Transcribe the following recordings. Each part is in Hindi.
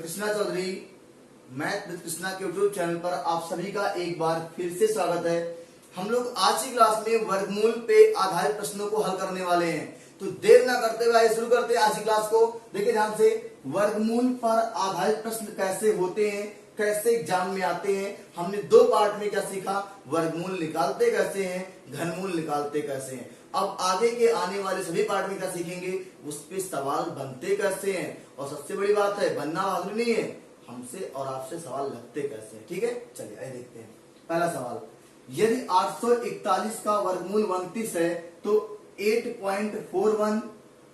कृष्णा चौधरी मैथ विद कृष्णा के यूट्यूब चैनल पर आप सभी का एक बार फिर से स्वागत है। हम लोग आज की क्लास में वर्गमूल पे आधारित प्रश्नों को हल करने वाले हैं, तो देर ना करते हुए आइए शुरू करते हैं आज की क्लास को। देखिए ध्यान से, वर्गमूल पर आधारित प्रश्न कैसे होते हैं, कैसे एग्जाम में आते हैं। हमने दो पार्ट में क्या सीखा, वर्गमूल निकालते कैसे हैं, घनमूल निकालते कैसे हैं। अब आगे के आने वाले सभी पार्ट में क्या सीखेंगे, उस पे सवाल बनते कैसे हैं, और सबसे बड़ी बात है बनना बहादुरी नहीं है, हमसे और आपसे सवाल लगते कैसे हैं। ठीक है, चलिए आइए देखते हैं। पहला सवाल, यदि 841 का वर्गमूल 29 है तो 8.41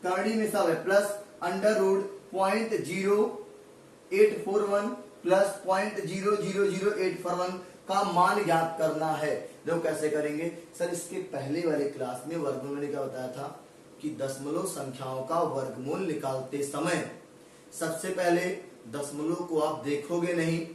करड़ी में सब है प्लस अंडर रूट 0.0841 प्लस 0.000841 का मान ज्ञात करना है। देखो कैसे करेंगे सर, इसके पहले वाले क्लास में वर्गमूल मैंने क्या बताया था कि दशमलव संख्याओं का वर्गमूल निकालते समय सबसे पहले दशमलव को आप देखोगे नहीं,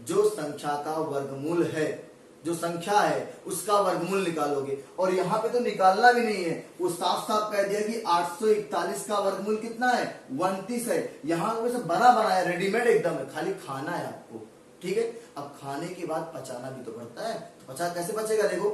जो संख्या का वर्गमूल है, जो संख्या है उसका वर्गमूल निकालोगे। और यहाँ पे तो निकालना भी नहीं है, वो साफ साफ कह दिया कि 841 का वर्गमूल कितना है, 29 है। यहाँ पे सब बना बनाया रेडीमेड एकदम है, खाली खाना है आपको। ठीक है, अब खाने के बाद पचाना भी तो पड़ता है, तो पचा कैसे बचेगा, देखो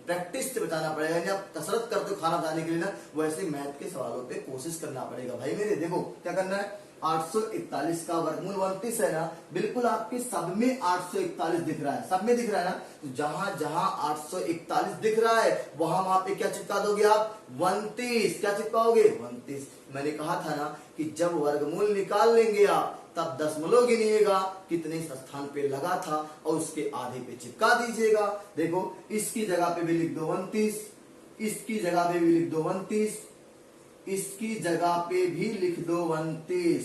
प्रैक्टिस से बताना पड़ेगा। यानी आप कसरत करते हो खाना बनाने के लिए ना, वैसे मैथ के सवालों पे कोशिश करना पड़ेगा भाई मेरे। देखो क्या करना है, 841 का वर्गमूल 29 है ना, बिल्कुल आपके सब में 841 दिख रहा है, सब में दिख रहा है ना, तो जहां जहां 841 दिख रहा है वहां पे क्या चिपका दोगे आप, 29। क्या चिपकाओगे, 29। मैंने कहा था ना कि जब वर्गमूल निकाल लेंगे आप तब दशमलव गिनिएगा कितने स्थान पे लगा था और उसके आधे पे चिपका दीजिएगा। देखो इसकी जगह पे भी लिख दो 29, इसकी जगह पे भी लिख दो 29, इसकी जगह पे भी लिख दो 29,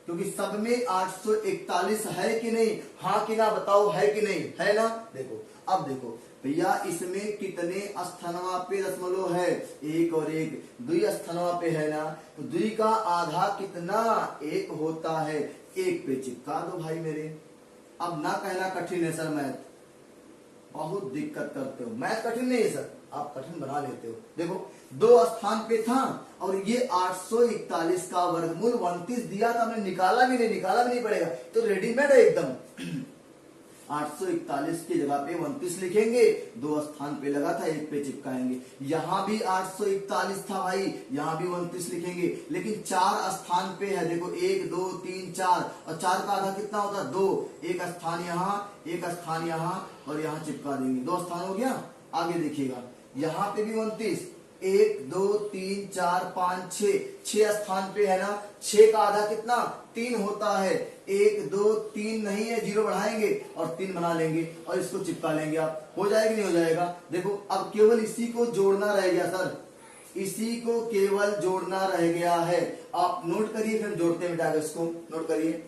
क्योंकि सब में 841 है कि नहीं, हाँ कि ना बताओ, है कि नहीं, है ना। देखो अब देखो भैया, इसमें कितने स्थानवा पे दशमलव है, एक और एक, दुई स्थानवा पे है ना, तो दुई का आधा कितना, एक होता है, एक पे चिपका दो भाई मेरे। अब ना कहना कठिन है सर मैथ, बहुत दिक्कत करते हो, मैथ कठिन नहीं है सर, आप कठिन बना लेते हो। देखो दो स्थान पे था और ये 841 का वर्गमूल 29 दिया था, हमने निकाला भी नहीं पड़ेगा, तो रेडीमेड है एकदम। 841 की जगह पे 29 लिखेंगे, दो स्थान पे लगा था, एक पे चिपकाएंगे। यहां भी 841 था भाई, यहां भी 29 लिखेंगे, लेकिन 4 स्थान पे है। देखो 1 2 3 4, और 4 का आधा कितना होता है, 2। एक स्थान यहाँ, एक स्थान यहाँ, और यहाँ चिपका देंगे, 2 स्थान हो गया। आगे देखिएगा, यहाँ पे भी 29, 1 2 3 4 5 6 स्थान पे है ना, 6 का आधा कितना, 3 होता है। 1 2 3 नहीं है, 0 बढ़ाएंगे और 3 बना लेंगे और इसको चिपका लेंगे। आप हो जाएगा नहीं हो जाएगा। देखो अब केवल इसी को जोड़ना रह गया सर, इसी को केवल जोड़ना रह गया है। आप नोट करिए, फिर जोड़ते मिटाकर इसको नोट करिए।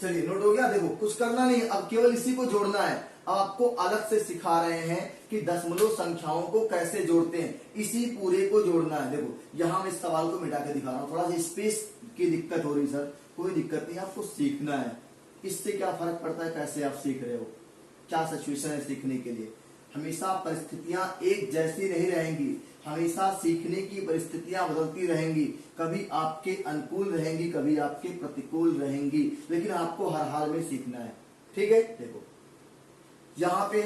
चलिए नोट हो गया। देखो कुछ करना नहीं, अब केवल इसी को जोड़ना है। अब आपको अलग से सिखा रहे हैं कि दशमलव संख्याओं को कैसे जोड़ते हैं, इसी पूरे को जोड़ना है। देखो यहां मैं इस सवाल को मिटा के दिखा रहा हूं, थोड़ा सा स्पेस की दिक्कत हो रही सर, कोई दिक्कत नहीं, आपको सीखना है। इससे क्या फर्क पड़ता है, कैसे आप सीख रहे हो, क्या सिचुएशन है सीखने के लिए। हमेशा परिस्थितियां एक जैसी नहीं रहेंगी, हमेशा सीखने की परिस्थितियां बदलती रहेंगी, कभी आपके अनुकूल रहेंगी, कभी आपके प्रतिकूल रहेंगी, लेकिन आपको हर हाल में सीखना है। ठीक है, देखो यहां पे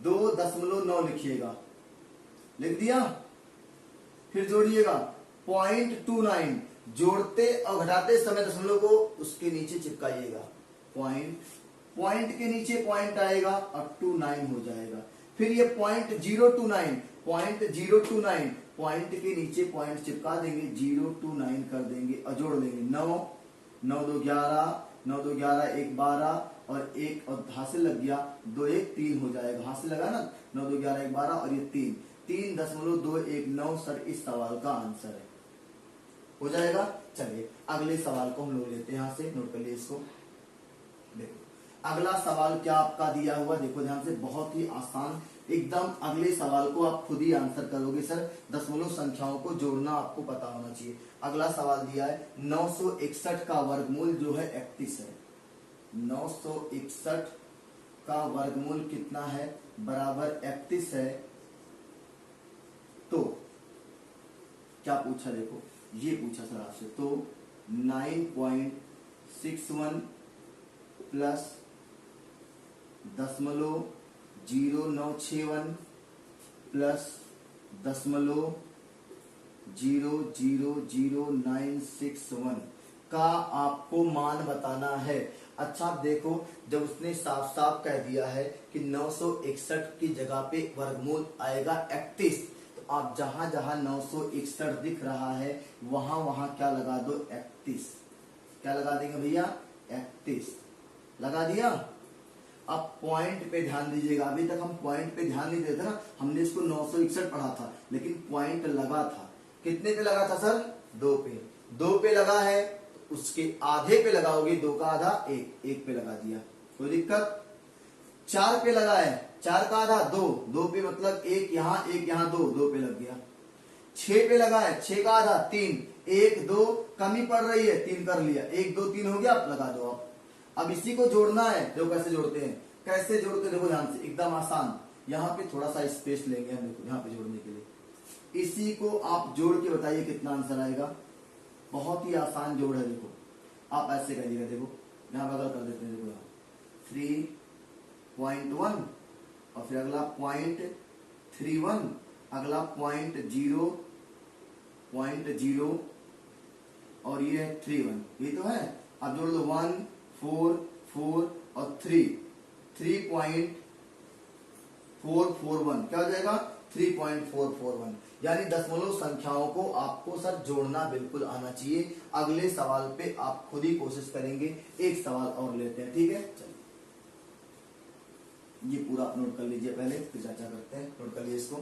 2.9 लिखिएगा, लिख दिया, फिर जोड़िएगा 0.29, जोड़ते और घटाते समय दशमलव को उसके नीचे चिपकाइएगा, पॉइंट के नीचे पॉइंट आएगा और 29 हो जाएगा। फिर ये 0.029, पॉइंट के नीचे पॉइंट चिपका देंगे, 029 कर देंगे और जोड़ लेंगे 9 9 2 11, 9 2 11, 1 12 और 1 और हाथ से लग गया, 2 1 3 हो जाएगा, हाथ से लगा ना, 9 2 11 1 12 और ये 3.219 सर इस सवाल का आंसर है, हो जाएगा। चलिए अगले सवाल को हम लोग लेते हैं, यहां से नोट कर लिए इसको। देखो अगला सवाल क्या आपका दिया हुआ, देखो ध्यान से, बहुत ही आसान एकदम। अगले सवाल को आप खुद ही आंसर करोगे सर, दशमलव संख्याओं को जोड़ना आपको पता होना चाहिए। अगला सवाल दिया है 961 का वर्गमूल जो है 31 है। 961 का वर्गमूल कितना है, बराबर 31 है। तो क्या पूछा देखो, ये पूछा सर आपसे, तो 9.61 प्लस 0.0961 प्लस 0.00961 का आपको मान बताना है। अच्छा आप देखो, जब उसने साफ साफ कह दिया है कि 961 की जगह पे वर्गमूल आएगा 31, तो आप जहां जहां 961 दिख रहा है वहां वहां क्या लगा दो, 31। क्या लगा देंगे भैया, 31 लगा दिया। अब पॉइंट पे ध्यान दीजिएगा, अभी तक हम पॉइंट पे ध्यान नहीं देते ना, हमने इसको 961 पढ़ा था, लेकिन पॉइंट लगा था, कितने पे लगा था सर, 2 पे। 2 पे लगा है तो उसके आधे पे लगाओगे, 2 का आधा 1, 1 पे लगा दिया, कोई दिक्कत। 4 पे लगा है, 4 का आधा 2, 2 पे मतलब 1 यहाँ 1 यहाँ 2, 2 पे लग गया। 6 पे लगा है, 6 का आधा 3, 1 2 कमी पड़ रही है, 3 कर लिया, 1 2 3 हो गया, आप लगा दो आप। अब इसी को जोड़ना है, देखो कैसे जोड़ते हैं, कैसे जोड़ते हैं देखो ध्यान से, एकदम आसान। यहाँ पे थोड़ा सा स्पेस लेंगे हम, देखो यहाँ पे जोड़ने के लिए, इसी को आप जोड़ के बताइए कितना आंसर आएगा। बहुत ही आसान जोड़ है, देखो आप ऐसे करिएगा, देखो यहाँ बगल कर देते हैं, देखो यहाँ 3.1 और फिर अगला 0.31, अगला 0.0 और ये 31, ये तो है। अब जोड़ लो 1 4 4 और 3, 3.441 क्या हो जाएगा, 3.441। यानी दशमलव संख्याओं को आपको सर जोड़ना बिल्कुल आना चाहिए। अगले सवाल पे आप खुद ही कोशिश करेंगे। एक सवाल और लेते हैं, ठीक है, चलिए ये पूरा आप नोट कर लीजिए पहले, फिर चर्चा करते हैं। नोट कर लीजिए इसको,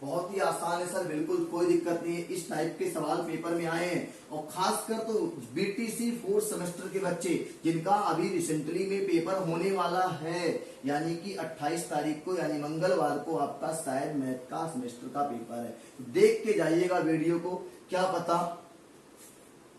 बहुत ही आसान है सर, बिल्कुल कोई दिक्कत नहीं है। इस टाइप के सवाल पेपर में आए हैं, और खासकर तो बीटीसी 4th सेमेस्टर के बच्चे जिनका अभी रिसेंटली में पेपर होने वाला है, यानी कि 28 तारीख को यानी मंगलवार को आपका शायद मैथ का सेमेस्टर का पेपर है। देख के जाइएगा वीडियो को, क्या पता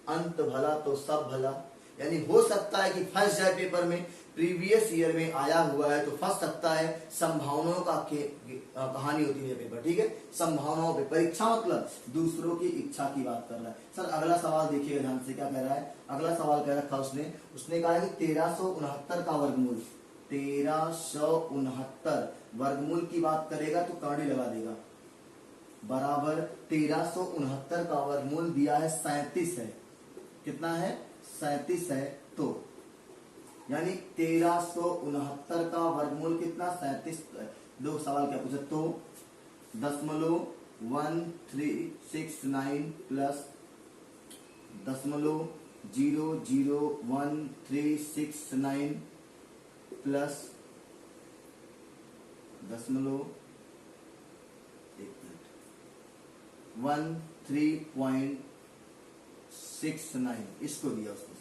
अंत भला तो सब भला, यानी हो सकता है कि फंस जाए पेपर में, प्रीवियस ईयर में आया हुआ है तो फंस सकता है। संभावनाओं का कहानी होती है पेपर, ठीक है, संभावनाओं पे। परीक्षा मतलब दूसरों की इच्छा की बात कर रहा है। सर अगला सवाल देखिएगा ध्यान से, क्या कह रहा है, अगला सवाल कह रखा उसने कहा है कि 1369 का वर्गमूल, 1369 वर्गमूल की बात करेगा तो कांडी लगा देगा, बराबर 1369 का वर्गमूल दिया है 37 है, कितना है, 37 है। तो यानी 1369 का वर्गमूल कितना, 37। दो सवाल क्या पूछा, तो 0.1369 प्लस 0.00139 प्लस 13.69, इसको दिया उसको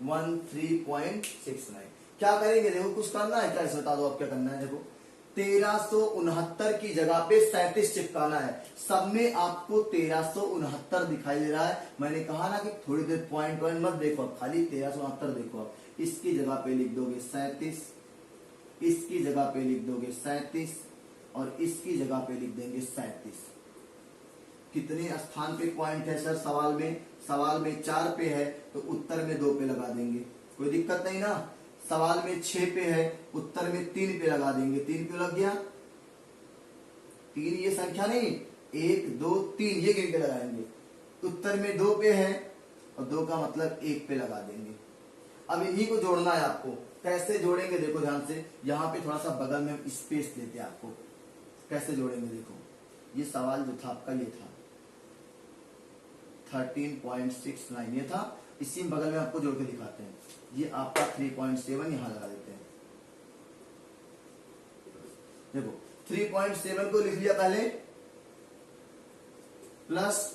13.69। क्या करेंगे, देखो कुछ करना है क्या, इसे बता दो आप क्या करना है। देखो 1369 की जगह पे 37 चिपकाना है, सब में आपको 1369 दिखाई दे रहा है। मैंने कहा ना कि थोड़ी देर पॉइंट मत देखो, खाली 1369 देखो आप। इसकी जगह पे लिख दोगे 37, इसकी जगह पे लिख दोगे 37 और इसकी जगह पे लिख देंगे 37। कितने स्थान पे पॉइंट है सर सवाल में, सवाल में 4 पे है तो उत्तर में 2 पे लगा देंगे, कोई दिक्कत नहीं ना। सवाल में 6 पे है, उत्तर में 3 पे लगा देंगे, 3 पे लग गया। 3 ये संख्या नहीं, 1 2 3 ये गिन के लगाएंगे। उत्तर में 2 पे है और 2 का मतलब 1 पे लगा देंगे। अब इन्हीं को जोड़ना है आपको, कैसे जोड़ेंगे देखो ध्यान से। यहाँ पे थोड़ा सा बगल में स्पेस देते हैं आपको, कैसे जोड़ेंगे देखो। ये सवाल जो था आपका ये था 13.69 ये था, इसी बगल में आपको जोड़ के दिखाते हैं। ये आपका 3.7 यहां लगा देते हैं। देखो 3.7 को लिख लिया पहले, प्लस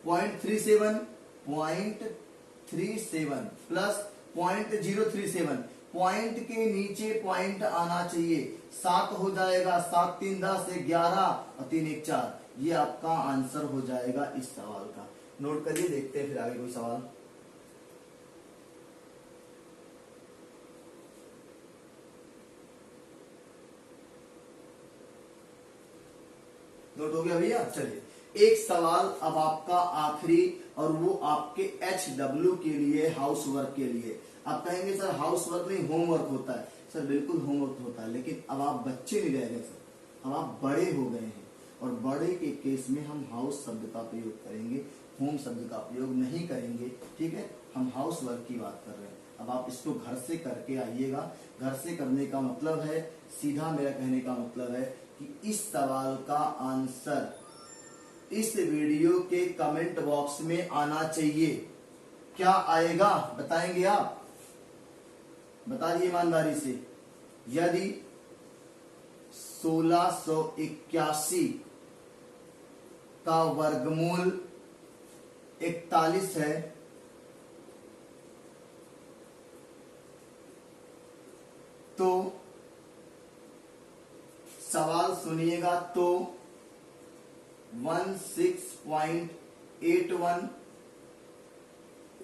0.37 प्लस 0.037, पॉइंट के नीचे पॉइंट आना चाहिए। 7 हो जाएगा, 7 3 10 11 और 3 1 4, ये आपका आंसर हो जाएगा इस सवाल का। नोट करिए, देखते हैं फिर आगे कोई सवाल। नोट हो गया भैया, चलिए एक सवाल अब आपका आखिरी, और वो आपके HW के लिए, हाउस वर्क के लिए। आप कहेंगे सर हाउस वर्क नहीं होमवर्क होता है। सर बिल्कुल होमवर्क होता है, लेकिन अब आप बच्चे नहीं रह गए सर, अब आप बड़े हो गए हैं, और बड़े के केस में हम हाउस शब्द का प्रयोग करेंगे, होम शब्द का प्रयोग नहीं करेंगे। ठीक है, हम हाउस वर्क की बात कर रहे हैं। अब आप इसको घर से करके आइएगा। घर से करने का मतलब है, सीधा मेरा कहने का मतलब है कि इस सवाल का आंसर इस वीडियो के कमेंट बॉक्स में आना चाहिए। क्या आएगा बताएंगे आप? बताइए ईमानदारी से। यदि 1681 का वर्गमूल 41 है, तो सवाल सुनिएगा, तो 16.81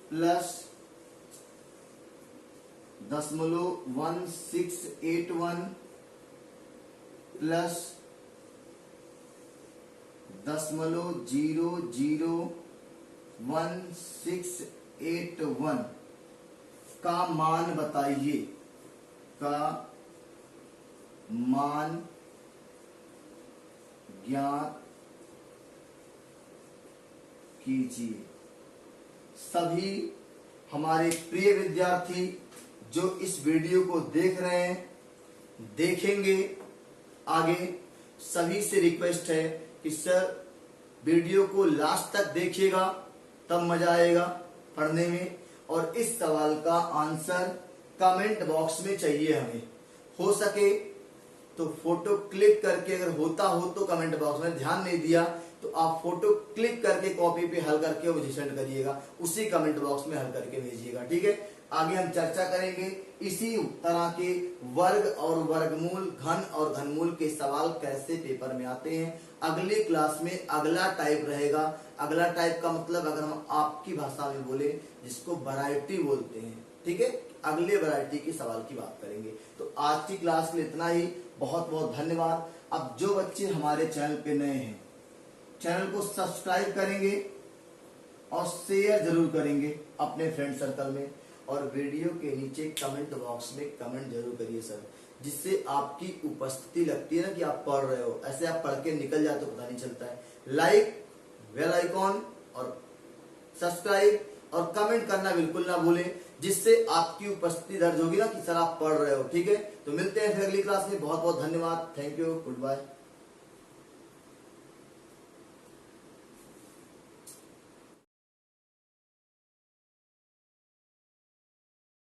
प्लस 0.1681 प्लस 0.001681 का मान बताइए, का मान ज्ञात कीजिए। सभी हमारे प्रिय विद्यार्थी जो इस वीडियो को देख रहे हैं, देखेंगे आगे, सभी से रिक्वेस्ट है कि सर वीडियो को लास्ट तक देखिएगा, तब मजा आएगा पढ़ने में। और इस सवाल का आंसर कमेंट बॉक्स में चाहिए हमें। हो सके तो फोटो क्लिक करके, अगर होता हो तो कमेंट बॉक्स में, ध्यान नहीं दिया तो आप फोटो क्लिक करके कॉपी पे हल करके मुझे सेंड करिएगा, उसी कमेंट बॉक्स में हल करके भेजिएगा। ठीक है, आगे हम चर्चा करेंगे इसी तरह के वर्ग और वर्गमूल, घन और घनमूल के सवाल कैसे पेपर में आते हैं। अगली क्लास में अगला टाइप रहेगा। अगला टाइप का मतलब, अगर हम आपकी भाषा में बोले, जिसको वैरायटी बोलते हैं। ठीक है, अगले वैरायटी के सवाल की बात करेंगे। तो आज की क्लास में इतना ही। बहुत बहुत धन्यवाद। अब जो बच्चे हमारे चैनल पे नए हैं, चैनल को सब्सक्राइब करेंगे और शेयर जरूर करेंगे अपने फ्रेंड सर्कल में, और वीडियो के नीचे कमेंट बॉक्स में कमेंट जरूर करिए सर, जिससे आपकी उपस्थिति लगती है ना कि आप पढ़ रहे हो। ऐसे आप पढ़ के निकल जाते तो पता नहीं चलता है। लाइक, बेल आइकॉन और सब्सक्राइब और कमेंट करना बिल्कुल ना भूलें, जिससे आपकी उपस्थिति दर्ज होगी ना कि सर आप पढ़ रहे हो। ठीक है, तो मिलते हैं फिर अगली क्लास में। बहुत बहुत धन्यवाद। Thank you, good bye.